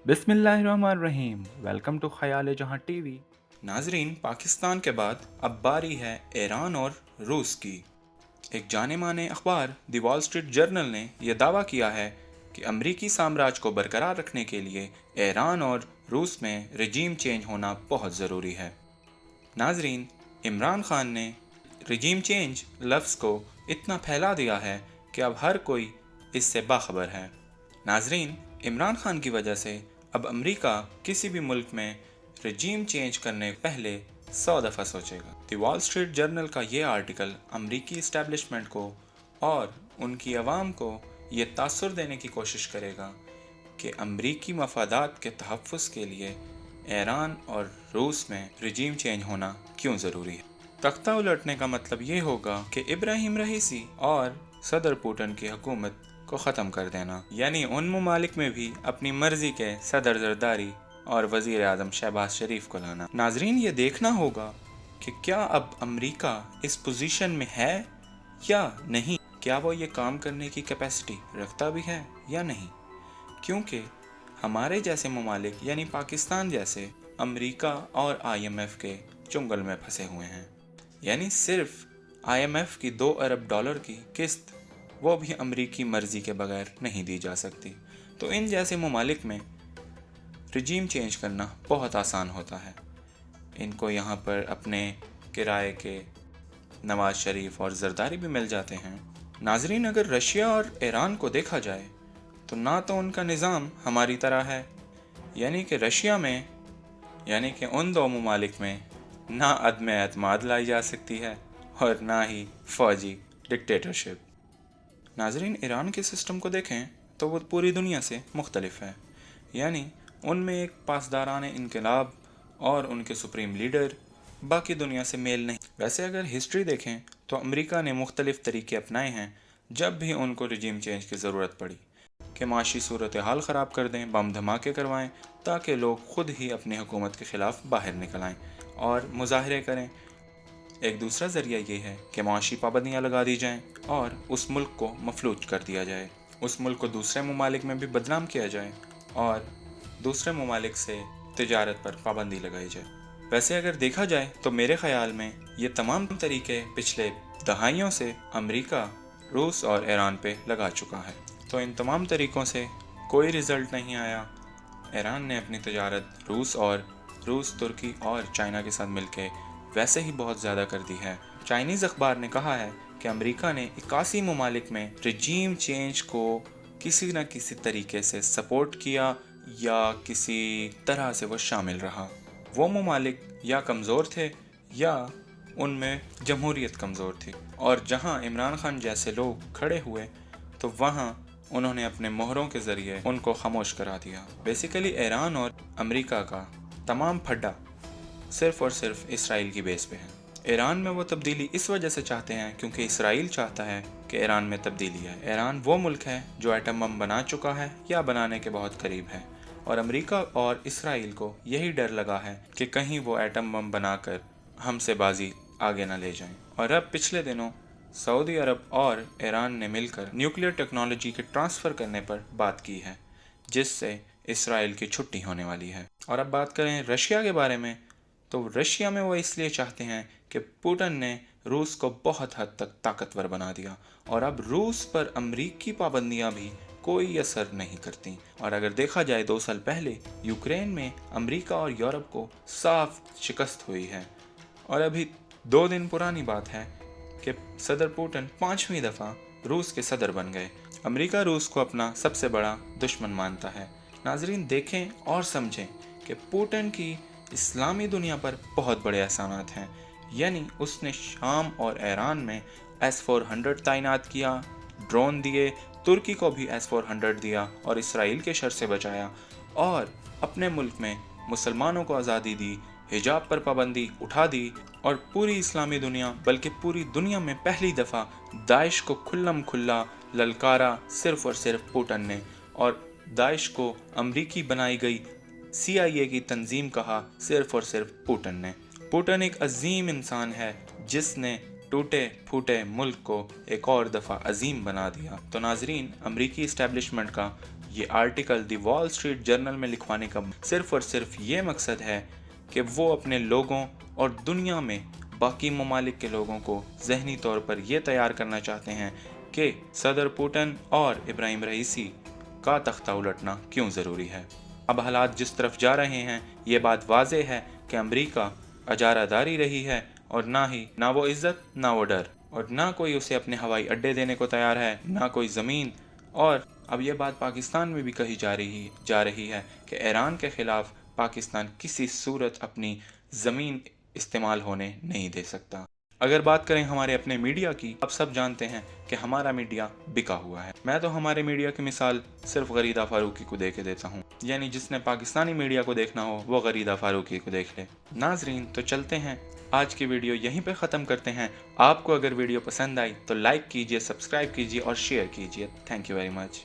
बिस्मिल्लाहिर्रहमानिर्रहीम। Welcome to ख्याल जहां टीवी। नाजरीन, पाकिस्तान के बाद अब बारी है ईरान और रूस की। एक जाने माने अखबार द वॉल स्ट्रीट जर्नल ने यह दावा किया है कि अमरीकी साम्राज्य को बरकरार रखने के लिए ईरान और रूस में रजीम चेंज होना बहुत ज़रूरी है। नाजरीन, इमरान खान ने रजीम चेंज लफ्ज़ को इतना फैला दिया है कि अब हर कोई इससे बाखबर है। नाजरीन, इमरान खान की वजह से अब अमेरिका किसी भी मुल्क में रजीम चेंज करने पहले 100 दफ़ा सोचेगा। द वॉल स्ट्रीट जर्नल का ये आर्टिकल अमरीकी इस्टेब्लिशमेंट को और उनकी आवाम को ये तासुर देने की कोशिश करेगा कि अमरीकी मफादात के तहफ़्फ़ुज़ के लिए ईरान और रूस में रजीम चेंज होना क्यों ज़रूरी है। तख्ता उलटने का मतलब ये होगा कि इब्राहिम रईसी और सदर पुतिन की हुकूमत को ख़त्म कर देना, यानी उन ममालिक में भी अपनी मर्ज़ी के सदर जरदारी और वज़ीर आज़म शहबाज शरीफ को लाना। नाजरीन, ये देखना होगा कि क्या अब अमेरिका इस पोजीशन में है या नहीं, क्या वो ये काम करने की कैपेसिटी रखता भी है या नहीं, क्योंकि हमारे जैसे ममालिक यानी पाकिस्तान जैसे अमेरिका और IMF के चुंगल में फंसे हुए हैं। यानी सिर्फ IMF की 2 अरब डॉलर की किस्त वो भी अमरीकी मर्ज़ी के बगैर नहीं दी जा सकती। तो इन जैसे ममालिक में रजीम चेंज करना बहुत आसान होता है। इनको यहाँ पर अपने किराए के नवाज शरीफ और जरदारी भी मिल जाते हैं। नाजरीन, अगर रशिया और ईरान को देखा जाए तो ना तो उनका निज़ाम हमारी तरह है, यानी कि रशिया में यानी कि उन दो ममालिक में ना अदम एतमाद लाई जा सकती है और ना ही फ़ौजी डिक्टेटरशिप। नाजरीन, ईरान के सिस्टम को देखें तो वो पूरी दुनिया से मुख्तलिफ है, यानी उनमें एक पासदारान इनकलाब और उनके सुप्रीम लीडर बाकी दुनिया से मेल नहीं। वैसे अगर हिस्ट्री देखें तो अमेरिका ने मुख्तलिफ तरीके अपनाए हैं जब भी उनको रजीम चेंज की ज़रूरत पड़ी कि माशी सूरत हाल ख़राब कर दें, बम धमाके करवाएं ताकि लोग ख़ुद ही अपनी हुकूमत के ख़िलाफ़ बाहर निकल आएँ और मुजाहरे करें। एक दूसरा ज़रिया ये है कि माशी पाबंदियाँ लगा दी जाएँ और उस मुल्क को मफलूज कर दिया जाए, उस मुल्क को दूसरे ममालिक में भी बदनाम किया जाए और दूसरे ममालिक से तिजारत पर पाबंदी लगाई जाए। वैसे अगर देखा जाए तो मेरे ख़याल में ये तमाम तरीके पिछले दहाइयों से अमेरिका, रूस और ईरान पे लगा चुका है। तो इन तमाम तरीक़ों से कोई रिज़ल्ट नहीं आया। ईरान ने अपनी तिजारत रूस, तुर्की और चाइना के साथ मिलकर वैसे ही बहुत ज़्यादा कर दी है। चाइनीज़ अखबार ने कहा है कि अमेरिका ने 81 ममालिक में रजीम चेंज को किसी न किसी तरीके से सपोर्ट किया या किसी तरह से वो शामिल रहा। वो ममालिक या कमज़ोर थे या उनमें जमहूरियत कमज़ोर थी, और जहां इमरान खान जैसे लोग खड़े हुए तो वहां उन्होंने अपने मोहरों के ज़रिए उनको खामोश करा दिया। बेसिकली ईरान और अमेरिका का तमाम फड्डा सिर्फ़ और सिर्फ इसराइल की बेस पे है। ईरान में वो तब्दीली इस वजह से चाहते हैं क्योंकि इसराइल चाहता है कि ईरान में तब्दीली आए। ईरान वो मुल्क है जो एटम बम बना चुका है या बनाने के बहुत करीब है, और अमेरिका और इसराइल को यही डर लगा है कि कहीं वो एटम बम बनाकर हमसे बाजी आगे ना ले जाएं। और अब पिछले दिनों सऊदी अरब और ईरान ने मिलकर न्यूक्लियर टेक्नोलॉजी के ट्रांसफ़र करने पर बात की है, जिससे इसराइल की छुट्टी होने वाली है। और अब बात करें रशिया के बारे में, तो रशिया में वो इसलिए चाहते हैं कि पुतिन ने रूस को बहुत हद तक ताकतवर बना दिया और अब रूस पर अमरीकी पाबंदियां भी कोई असर नहीं करती। और अगर देखा जाए 2 साल पहले यूक्रेन में अमरीका और यूरोप को साफ शिकस्त हुई है, और अभी 2 दिन पुरानी बात है कि सदर पुतिन 5वीं दफ़ा रूस के सदर बन गए। अमरीका रूस को अपना सबसे बड़ा दुश्मन मानता है। नाजरीन, देखें और समझें कि पुतिन की इस्लामी दुनिया पर बहुत बड़े एहसानात हैं, यानी उसने शाम और ईरान में S-400 तैनात किया, ड्रोन दिए, तुर्की को भी S-400 दिया और इसराइल के शर से बचाया, और अपने मुल्क में मुसलमानों को आज़ादी दी, हिजाब पर पाबंदी उठा दी, और पूरी इस्लामी दुनिया बल्कि पूरी दुनिया में पहली दफ़ा दाइश को खुल्लम खुल्ला ललकारा सिर्फ़ और सिर्फ पुतिन ने, और दाइश को अमरीकी बनाई गई CIA की तंजीम कहा सिर्फ़ और सिर्फ पुतिन ने। पुतिन एक अजीम इंसान है जिसने टूटे फूटे मुल्क को एक और दफ़ा अजीम बना दिया। तो नाजरीन, अमरीकी इस्टेब्लिशमेंट का یہ آرٹیکل دی وال اسٹریٹ جرنل میں لکھوانے کا صرف اور صرف یہ مقصد ہے کہ وہ اپنے لوگوں اور دنیا میں باقی ممالک کے لوگوں کو ذہنی طور پر یہ تیار کرنا چاہتے ہیں کہ صدر پوٹن اور ابراہیم رئیسی کا تختہ الٹنا کیوں ضروری ہے۔ اب حالات جس طرف جا رہے ہیں، یہ بات واضح ہے کہ امریکہ اجارہ داری رہی ہے، اور نہ وہ عزت نہ وہ ڈر، اور نہ کوئی اسے اپنے ہوائی اڈے دینے کو تیار ہے، نہ کوئی زمین۔ اور اب یہ بات پاکستان میں بھی کہی جا رہی ہے کہ ایران کے خلاف پاکستان کسی صورت اپنی زمین استعمال ہونے نہیں دے سکتا۔ اگر بات کریں ہمارے اپنے میڈیا کی، آپ سب جانتے ہیں کہ ہمارا میڈیا بکا ہوا ہے۔ میں تو ہمارے میڈیا کی مثال صرف غریدہ فاروقی کو دے کے دیتا ہوں، یعنی جس نے پاکستانی میڈیا کو دیکھنا ہو وہ غریدہ فاروقی کو دیکھ لے۔ ناظرین، تو چلتے ہیں، آج کی ویڈیو یہیں پہ ختم کرتے ہیں۔ آپ کو اگر ویڈیو پسند آئی تو لائک کیجئے، سبسکرائب کیجئے اور شیئر کیجئے۔ Thank you very much.